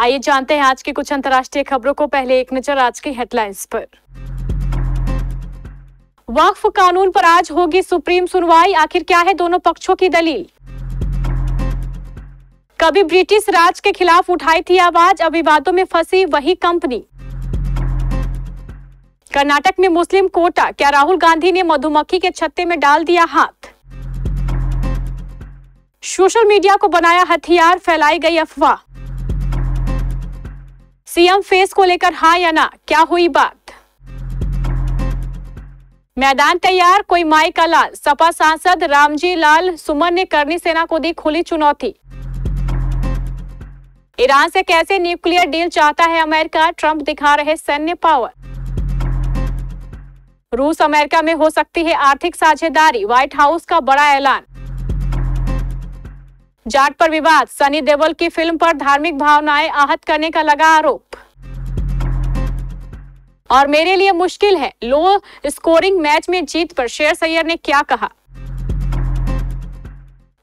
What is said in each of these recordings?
आइए जानते हैं आज की कुछ अंतर्राष्ट्रीय खबरों को। पहले एक नजर आज की हेडलाइंस पर। वक्फ कानून पर आज होगी सुप्रीम सुनवाई, आखिर क्या है दोनों पक्षों की दलील। कभी ब्रिटिश राज के खिलाफ उठाई थी आवाज, अब विवादों में फंसी वही कंपनी। कर्नाटक में मुस्लिम कोटा, क्या राहुल गांधी ने मधुमक्खी के छत्ते में डाल दिया हाथ। सोशल मीडिया को बनाया हथियार, फैलाई गई अफवाह। सीएम फेस को लेकर हाँ या ना, क्या हुई बात। मैदान तैयार, कोई माई का लाल, सपा सांसद रामजी लाल सुमन ने करनी सेना को दी खुली चुनौती। ईरान से कैसे न्यूक्लियर डील चाहता है अमेरिका, ट्रंप दिखा रहे सैन्य पावर। रूस अमेरिका में हो सकती है आर्थिक साझेदारी, व्हाइट हाउस का बड़ा ऐलान। जाट पर विवाद, सनी देओल की फिल्म पर धार्मिक भावनाएं आहत करने का लगा आरोप। और मेरे लिए मुश्किल है, लो स्कोरिंग मैच में जीत पर शेर सैयर ने क्या कहा।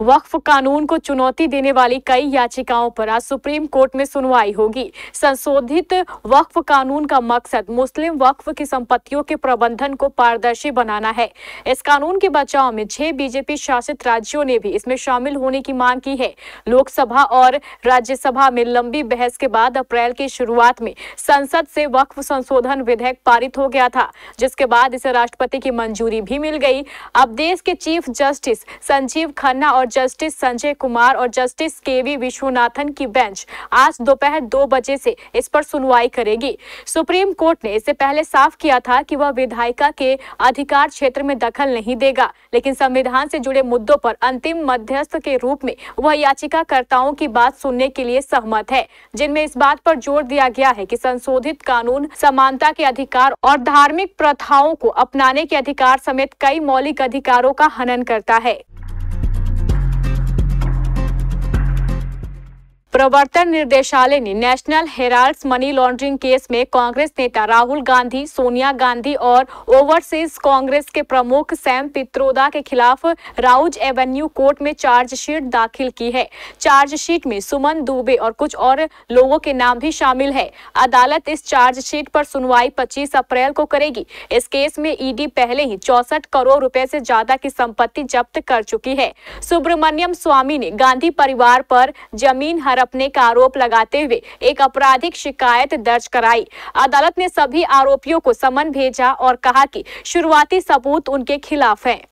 वक्फ कानून को चुनौती देने वाली कई याचिकाओं पर आज सुप्रीम कोर्ट में सुनवाई होगी। संशोधित वक्फ कानून का मकसद मुस्लिम वक्फ की संपत्तियों के प्रबंधन को पारदर्शी बनाना है। इस कानून के बचाव में 6 बीजेपी शासित राज्यों ने भी इसमें शामिल होने की मांग की है। लोकसभा और राज्यसभा में लंबी बहस के बाद अप्रैल की शुरुआत में संसद से वक्फ संशोधन विधेयक पारित हो गया था, जिसके बाद इसे राष्ट्रपति की मंजूरी भी मिल गई। अब देश के चीफ जस्टिस संजीव खन्ना और जस्टिस संजय कुमार और जस्टिस केवी विश्वनाथन की बेंच आज दोपहर 2 बजे से इस पर सुनवाई करेगी। सुप्रीम कोर्ट ने इससे पहले साफ किया था कि वह विधायिका के अधिकार क्षेत्र में दखल नहीं देगा, लेकिन संविधान से जुड़े मुद्दों पर अंतिम मध्यस्थ के रूप में वह याचिकाकर्ताओं की बात सुनने के लिए सहमत है, जिनमें इस बात पर जोर दिया गया है कि संशोधित कानून समानता के अधिकार और धार्मिक प्रथाओं को अपनाने के अधिकार समेत कई मौलिक अधिकारों का हनन करता है। प्रवर्तन निर्देशालय ने national Herald money laundering case में कांग्रेस नेता राहुल गांधी, सोनिया गांधी और ओवरसीज कांग्रेस के प्रमुख सैम पित्रोदा के खिलाफ राउज एवेन्यू कोर्ट में चार्जशीट दाखिल की है। चार्जशीट में सुमन दुबे और कुछ और लोगों के नाम भी शामिल है। अदालत इस चार्जशीट पर सुनवाई 25 अप्रैल को करेगी। इस केस में ईडी पहले ही 64 करोड़ रुपए से ज्यादा की संपत्ति जब्त कर चुकी है। सुब्रमण्यम स्वामी ने गांधी परिवार पर जमीन हड़पने का आरोप लगाते हुए एक आपराधिक शिकायत दर्ज कराई। अदालत ने सभी आरोपियों को समन भेजा और कहा कि शुरुआती सबूत उनके खिलाफ हैं।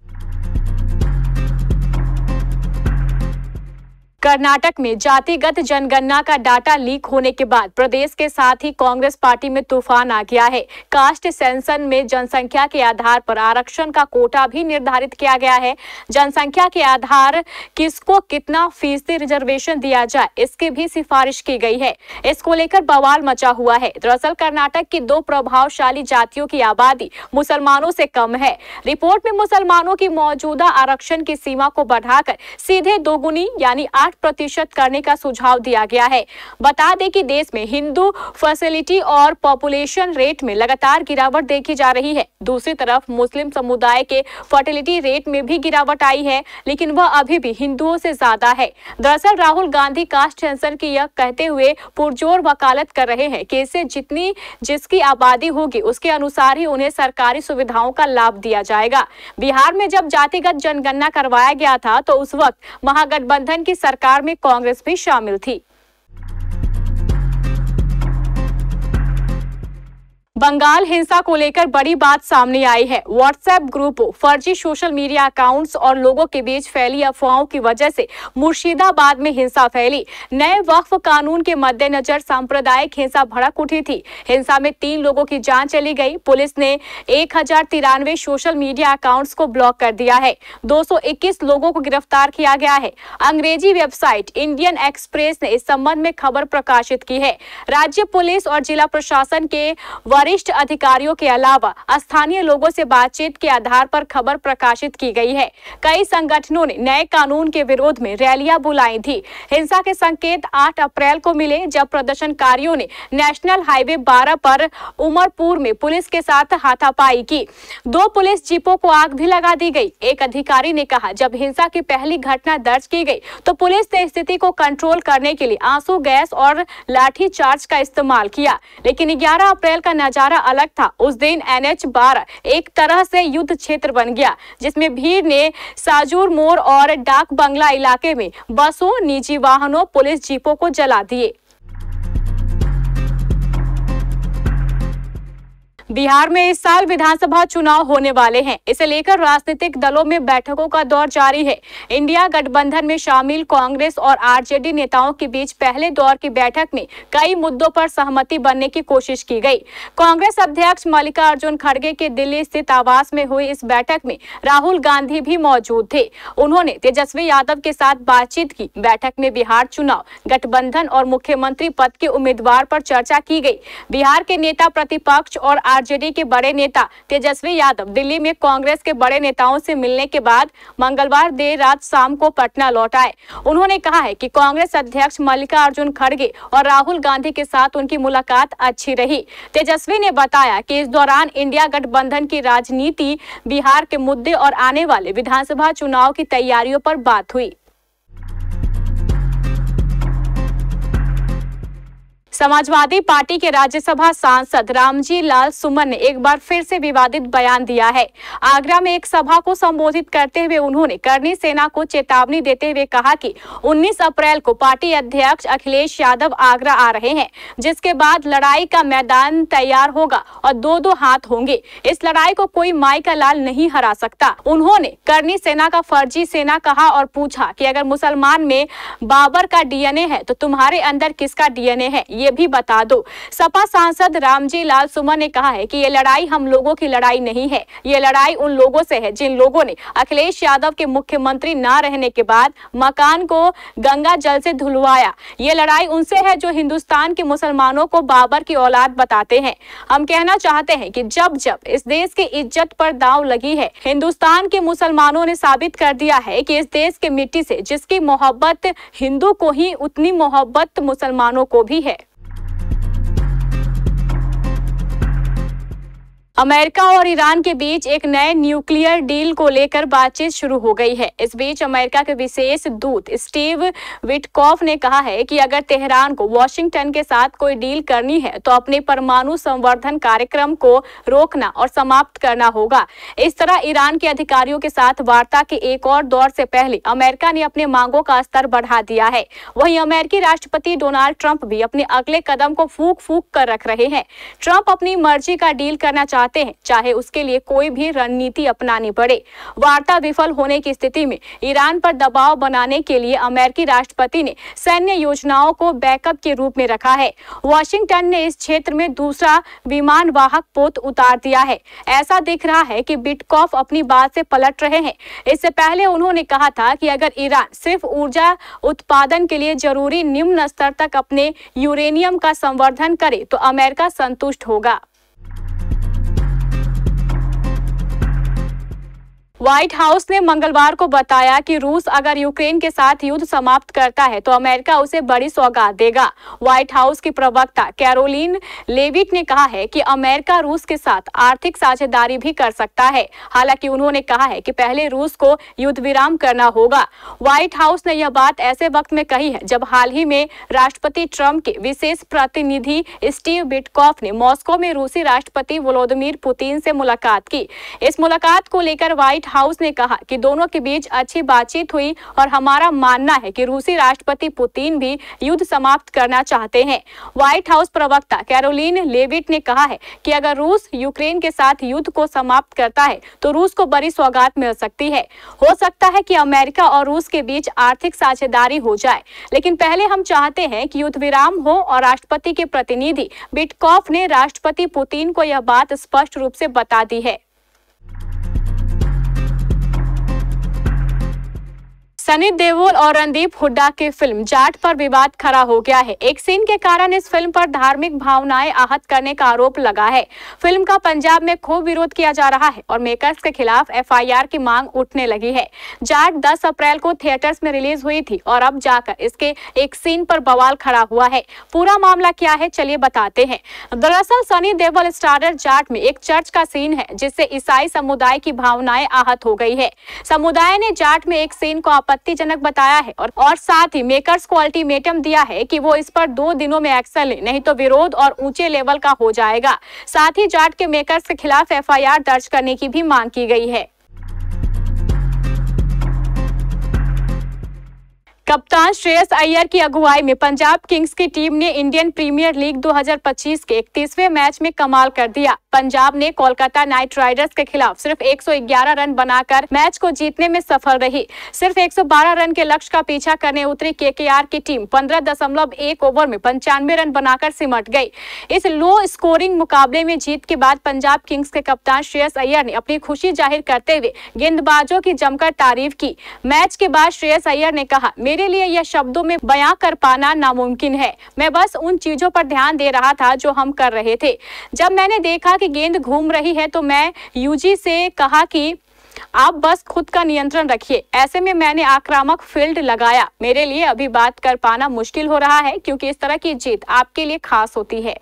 कर्नाटक में जातिगत जनगणना का डाटा लीक होने के बाद प्रदेश के साथ ही कांग्रेस पार्टी में तूफान आ गया है। कास्ट सेंसन में जनसंख्या के आधार पर आरक्षण का कोटा भी निर्धारित किया गया है। जनसंख्या के आधार किसको कितना फीसदी रिजर्वेशन दिया जाए, इसकी भी सिफारिश की गई है। इसको लेकर बवाल मचा हुआ है। दरअसल कर्नाटक की 2 प्रभावशाली जातियों की आबादी मुसलमानों से कम है। रिपोर्ट में मुसलमानों की मौजूदा आरक्षण की सीमा को बढ़ाकर सीधे दोगुनी यानी 8% करने का सुझाव दिया गया है। बता दें कि देश में हिंदू फर्टिलिटी और पॉपुलेशन रेट में लगातार गिरावट देखी जा रही है। दूसरी तरफ मुस्लिम समुदाय के फर्टिलिटी रेट में भी गिरावट आई है, लेकिन वह अभी भी हिंदुओं से ज्यादा है। दरअसल राहुल गांधी कास्ट सेंसन की यह कहते हुए पुरजोर वकालत कर रहे हैं कि इससे जिसकी आबादी होगी उसके अनुसार ही उन्हें सरकारी सुविधाओं का लाभ दिया जाएगा। बिहार में जब जातिगत जनगणना करवाया गया था तो उस वक्त महागठबंधन की सरकार में कांग्रेस भी शामिल थी। बंगाल हिंसा को लेकर बड़ी बात सामने आई है। व्हाट्सएप ग्रुपों, फर्जी सोशल मीडिया अकाउंट्स और लोगों के बीच फैली अफवाहों की वजह से मुर्शिदाबाद में हिंसा फैली। नए वक्फ कानून के मद्देनजर सांप्रदायिक हिंसा भड़क उठी थी। हिंसा में 3 लोगों की जान चली गई। पुलिस ने 1093 सोशल मीडिया अकाउंट्स को ब्लॉक कर दिया है। 221 लोगों को गिरफ्तार किया गया है। अंग्रेजी वेबसाइट इंडियन एक्सप्रेस ने इस संबंध में खबर प्रकाशित की है। राज्य पुलिस और जिला प्रशासन के वरिष्ठ वरिष्ठ अधिकारियों के अलावा स्थानीय लोगों से बातचीत के आधार पर खबर प्रकाशित की गई है। कई संगठनों ने नए कानून के विरोध में रैलियां बुलाई थी। हिंसा के संकेत 8 अप्रैल को मिले जब प्रदर्शनकारियों ने नेशनल हाईवे 12 पर उमरपुर में पुलिस के साथ हाथापाई की। 2 पुलिस जीपों को आग भी लगा दी गई। एक अधिकारी ने कहा, जब हिंसा की पहली घटना दर्ज की गई तो पुलिस ने स्थिति को कंट्रोल करने के लिए आंसू गैस और लाठी चार्ज का इस्तेमाल किया। लेकिन 11 अप्रैल का नजारा अलग था। उस दिन NH 12 एक तरह से युद्ध क्षेत्र बन गया, जिसमें भीड़ ने साजूर मोड़ और डाक बंगला इलाके में बसों, निजी वाहनों, पुलिस जीपों को जला दिए। बिहार में इस साल विधानसभा चुनाव होने वाले हैं। इसे लेकर राजनीतिक दलों में बैठकों का दौर जारी है। इंडिया गठबंधन में शामिल कांग्रेस और RJD नेताओं के बीच पहले दौर की बैठक में कई मुद्दों पर सहमति बनने की कोशिश की गई। कांग्रेस अध्यक्ष मल्लिकार्जुन खड़गे के दिल्ली स्थित आवास में हुई इस बैठक में राहुल गांधी भी मौजूद थे। उन्होंने तेजस्वी यादव के साथ बातचीत की। बैठक में बिहार चुनाव, गठबंधन और मुख्यमंत्री पद के उम्मीदवार पर चर्चा की गई। बिहार के नेता प्रतिपक्ष और RJD के बड़े नेता तेजस्वी यादव दिल्ली में कांग्रेस के बड़े नेताओं से मिलने के बाद मंगलवार देर रात शाम को पटना लौट आए। उन्होंने कहा है कि कांग्रेस अध्यक्ष मल्लिकार्जुन खड़गे और राहुल गांधी के साथ उनकी मुलाकात अच्छी रही। तेजस्वी ने बताया कि इस दौरान इंडिया गठबंधन की राजनीति, बिहार के मुद्दे और आने वाले विधानसभा चुनाव की तैयारियों पर बात हुई। समाजवादी पार्टी के राज्यसभा सांसद रामजी लाल सुमन ने एक बार फिर से विवादित बयान दिया है। आगरा में एक सभा को संबोधित करते हुए उन्होंने करनी सेना को चेतावनी देते हुए कहा कि 19 अप्रैल को पार्टी अध्यक्ष अखिलेश यादव आगरा आ रहे हैं, जिसके बाद लड़ाई का मैदान तैयार होगा और 2-2 हाथ होंगे। इस लड़ाई को कोई माई का लाल नहीं हरा सकता। उन्होंने करनी सेना का फर्जी सेना कहा और पूछा कि अगर मुसलमान में बाबर का DNA है तो तुम्हारे अंदर किसका DNA है, ये भी बता दो। सपा सांसद रामजी लाल सुमन ने कहा है कि ये लड़ाई हम लोगों की लड़ाई नहीं है। ये लड़ाई उन लोगों से है जिन लोगों ने अखिलेश यादव के मुख्यमंत्री ना रहने के बाद मकान को गंगा जल से धुलवाया। ये लड़ाई उनसे है जो हिंदुस्तान के मुसलमानों को बाबर की औलाद बताते हैं। हम कहना चाहते हैं कि जब जब इस देश की इज्जत पर दांव लगी है, हिंदुस्तान के मुसलमानों ने साबित कर दिया है कि इस देश के मिट्टी से जिसकी मोहब्बत हिंदू को ही, उतनी मोहब्बत मुसलमानों को भी है। अमेरिका और ईरान के बीच एक नए न्यूक्लियर डील को लेकर बातचीत शुरू हो गई है। इस बीच अमेरिका के विशेष दूत स्टीव विटकॉफ ने कहा है कि अगर तेहरान को वॉशिंगटन के साथ कोई डील करनी है तो अपने परमाणु संवर्धन कार्यक्रम को रोकना और समाप्त करना होगा। इस तरह ईरान के अधिकारियों के साथ वार्ता के एक और दौर से पहले अमेरिका ने अपने मांगों का स्तर बढ़ा दिया है। वहीं अमेरिकी राष्ट्रपति डोनाल्ड ट्रंप भी अपने अगले कदम को फूंक फूंक कर रख रहे हैं। ट्रंप अपनी मर्जी का डील करना चाहते हैं, चाहे उसके लिए कोई भी रणनीति अपनानी पड़े। वार्ता विफल होने की स्थिति में ईरान पर दबाव बनाने के लिए अमेरिकी राष्ट्रपति ने सैन्य योजनाओं को बैकअप के रूप में रखा है। वॉशिंगटन ने इस क्षेत्र में दूसरा विमान वाहक पोत उतार दिया है। ऐसा दिख रहा है कि विटकॉफ अपनी बात से पलट रहे हैं। इससे पहले उन्होंने कहा था कि अगर ईरान सिर्फ ऊर्जा उत्पादन के लिए जरूरी निम्न स्तर तक अपने यूरेनियम का संवर्धन करे तो अमेरिका संतुष्ट होगा। व्हाइट हाउस ने मंगलवार को बताया कि रूस अगर यूक्रेन के साथ युद्ध समाप्त करता है तो अमेरिका उसे बड़ी सौगात देगा। व्हाइट हाउस की प्रवक्ता कैरोलिन लेविट ने कहा है कि अमेरिका रूस के साथ आर्थिक साझेदारी भी कर सकता है। हालांकि उन्होंने कहा है कि पहले रूस को युद्ध विराम करना होगा। व्हाइट हाउस ने यह बात ऐसे वक्त में कही है जब हाल ही में राष्ट्रपति ट्रंप के विशेष प्रतिनिधि स्टीव विटकॉफ ने मॉस्को में रूसी राष्ट्रपति व्लादिमीर पुतिन से मुलाकात की। इस मुलाकात को लेकर व्हाइट हाउस ने कहा कि दोनों के बीच अच्छी बातचीत हुई और हमारा मानना है कि रूसी राष्ट्रपति पुतिन भी युद्ध समाप्त करना चाहते हैं। व्हाइट हाउस प्रवक्ता कैरोलिन लेविट ने कहा है कि अगर रूस यूक्रेन के साथ युद्ध को समाप्त करता है तो रूस को बड़ी सौगात मिल सकती है। हो सकता है कि अमेरिका और रूस के बीच आर्थिक साझेदारी हो जाए, लेकिन पहले हम चाहते हैं कि युद्ध विराम हो और राष्ट्रपति के प्रतिनिधि विटकॉफ ने राष्ट्रपति पुतिन को यह बात स्पष्ट रूप से बता दी है। सनी देओल और रणदीप हुड्डा की फिल्म जाट पर विवाद खड़ा हो गया है। एक सीन के कारण इस फिल्म पर धार्मिक भावनाएं आहत करने का आरोप लगा है। फिल्म का पंजाब में खूब विरोध किया जा रहा है और मेकर्स के खिलाफ एफआईआर की मांग उठने लगी है। जाट 10 अप्रैल को थिएटर्स में रिलीज हुई थी और अब जाकर इसके एक सीन पर बवाल खड़ा हुआ है। पूरा मामला क्या है, चलिए बताते हैं। दरअसल सनी देओल स्टारर जाट में एक चर्च का सीन है जिससे ईसाई समुदाय की भावनाएं आहत हो गई है। समुदाय ने जाट में एक सीन को आपत्तिजनक बताया है और साथ ही मेकर्स को अल्टीमेटम दिया है कि वो इस पर 2 दिनों में एक्शन ले, नहीं तो विरोध और ऊंचे लेवल का हो जाएगा। साथ ही जाट के मेकर्स के खिलाफ एफआईआर दर्ज करने की भी मांग की गई है। कप्तान श्रेयस अय्यर की अगुवाई में पंजाब किंग्स की टीम ने इंडियन प्रीमियर लीग 2025 के 31वें मैच में कमाल कर दिया। पंजाब ने कोलकाता नाइट राइडर्स के खिलाफ सिर्फ 111 रन बनाकर मैच को जीतने में सफल रही। सिर्फ 112 रन के लक्ष्य का पीछा करने उतरी केकेआर की टीम 15.1 ओवर में 95 रन बनाकर सिमट गई। इस लो स्कोरिंग मुकाबले में जीत के बाद पंजाब किंग्स के कप्तान श्रेयस अय्यर ने अपनी खुशी जाहिर करते हुए गेंदबाजों की जमकर तारीफ की। मैच के बाद श्रेयस अय्यर ने कहा, मेरे लिए यह शब्दों में बयां कर पाना नामुमकिन है। मैं बस उन चीजों पर ध्यान दे रहा था जो हम कर रहे थे। जब मैंने देखा कि गेंद घूम रही है तो मैं यूजी से कहा कि आप बस खुद का नियंत्रण रखिए। ऐसे में मैंने आक्रामक फील्ड लगाया। मेरे लिए अभी बात कर पाना मुश्किल हो रहा है क्योंकि इस तरह की जीत आपके लिए खास होती है।